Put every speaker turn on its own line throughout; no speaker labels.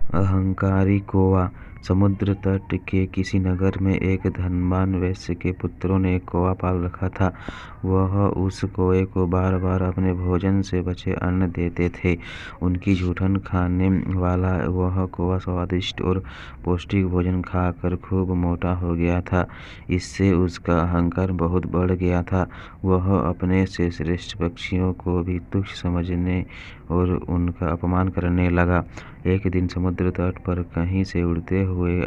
अहंकारी कौवा। समुद्र तट के किसी नगर में एक धनवान वैश्य के पुत्रों ने एक कौवा पाल रखा था। वह उस कौवे को बार बार अपने भोजन से बचे अन्न देते थे। उनकी जूठन खाने वाला वह कौवा स्वादिष्ट और पौष्टिक भोजन खाकर खूब मोटा हो गया था। इससे उसका अहंकार बहुत बढ़ गया था। वह अपने से श्रेष्ठ पक्षियों को भी तुच्छ समझने और उनका अपमान करने लगा। एक दिन समुद्र तट पर कहीं से उड़ते हुए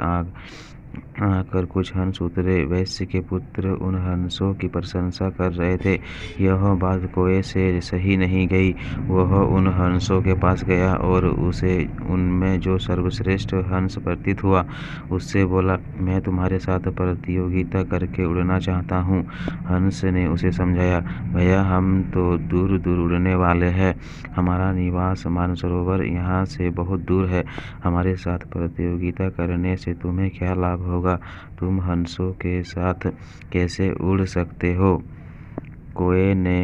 आकर कुछ हंस उतरे। वैश्य के पुत्र उन हंसों की प्रशंसा कर रहे थे। यह बात कौवे से सही नहीं गई। वह उन हंसों के पास गया और उसे उनमें जो सर्वश्रेष्ठ हंस प्रतीत हुआ उससे बोला, मैं तुम्हारे साथ प्रतियोगिता करके उड़ना चाहता हूँ। हंस ने उसे समझाया, भैया हम तो दूर दूर उड़ने वाले हैं। हमारा निवास मानसरोवर यहाँ से बहुत दूर है। हमारे साथ प्रतियोगिता करने से तुम्हें क्या लाभ होगा? तुम हंसों के साथ कैसे उड़ सकते हो? कौवे ने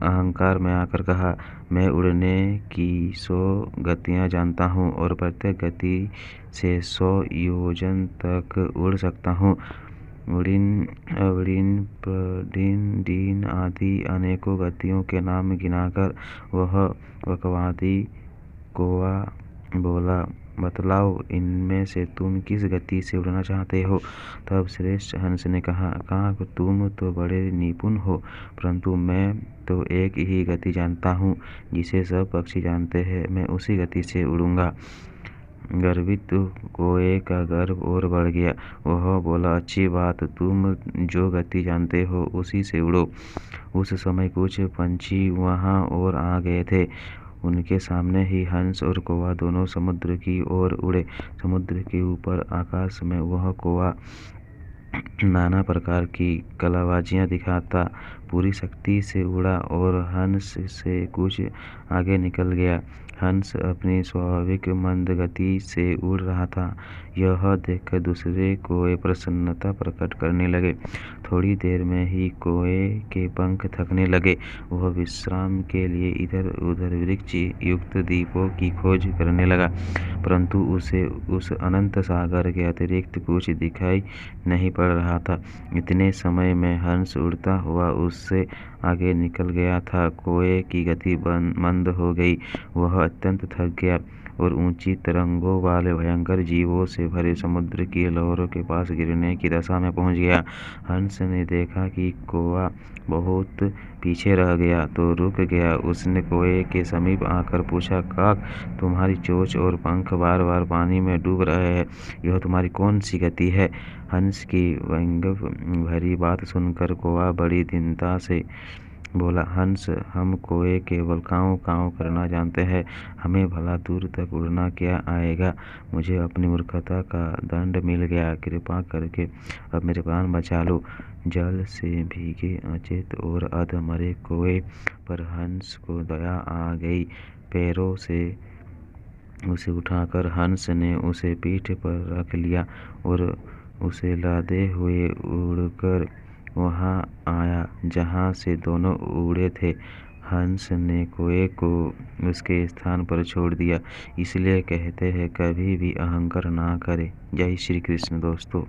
अहंकार में आकर कहा, मैं उड़ने की 100 गतियाँ जानता हूँ और प्रत्येक गति से 100 योजन तक उड़ सकता हूँ। उड़ीन, अवड़ीन, प्रडीन, डीन आदि अनेकों गतियों के नाम गिनाकर वह वकवादी कौवा बोला, बतलाओ इनमें से तुम किस गति से उड़ना चाहते हो? तब श्रेष्ठ हंस ने कहा, काक तुम तो बड़े निपुण हो, परंतु मैं तो एक ही गति जानता हूँ जिसे सब पक्षी जानते हैं। मैं उसी गति से उड़ूंगा। गर्वित कौवे का गर्व और बढ़ गया। वह बोला, अच्छी बात, तुम जो गति जानते हो उसी से उड़ो। उस समय कुछ पंछी वहां और आ गए थे। उनके सामने ही हंस और कौवा दोनों समुद्र की ओर उड़े। समुद्र के ऊपर आकाश में वह कौवा नाना प्रकार की कलाबाजियां दिखाता पूरी शक्ति से उड़ा और हंस से कुछ आगे निकल गया। हंस अपनी स्वाभाविक मंद गति से उड़ रहा था। यह देखकर दूसरे कौवे प्रसन्नता प्रकट करने लगे। थोड़ी देर में ही कौवे के पंख थकने लगे। वह विश्राम के लिए इधर उधर वृक्ष युक्त द्वीपों की खोज करने लगा, परंतु उसे उस अनंत सागर के अतिरिक्त कुछ दिखाई नहीं पड़ रहा था। इतने समय में हंस उड़ता हुआ उससे आगे निकल गया था। कौवे की गति मंद हो गई। वह अत्यंत थक गया और ऊंची तरंगों वाले भयंकर जीवों से भरे समुद्र की लहरों के पास गिरने की दशा में पहुंच गया। हंस ने देखा कि कौवा बहुत पीछे रह गया तो रुक गया। उसने कौवे के समीप आकर पूछा, काक तुम्हारी चोंच और पंख बार बार पानी में डूब रहे हैं, यह तुम्हारी कौन सी गति है? हंस की व्यंग्य भरी बात सुनकर कौवा बड़ी दीनता से बोला, हंस हम कौवे केवल काँव काँव करना जानते हैं, हमें भला दूर तक उड़ना क्या आएगा? मुझे अपनी मूर्खता का दंड मिल गया। कृपा करके अब मेरे प्राण बचा लो। जल से भीगे अचेत और अधमरे कौवे पर हंस को दया आ गई। पैरों से उसे उठाकर हंस ने उसे पीठ पर रख लिया और उसे लादे हुए उड़कर वहां आया जहां से दोनों उड़े थे। हंस ने कौवे को उसके स्थान पर छोड़ दिया। इसलिए कहते हैं कभी भी अहंकार ना करें। जय श्री कृष्ण दोस्तों।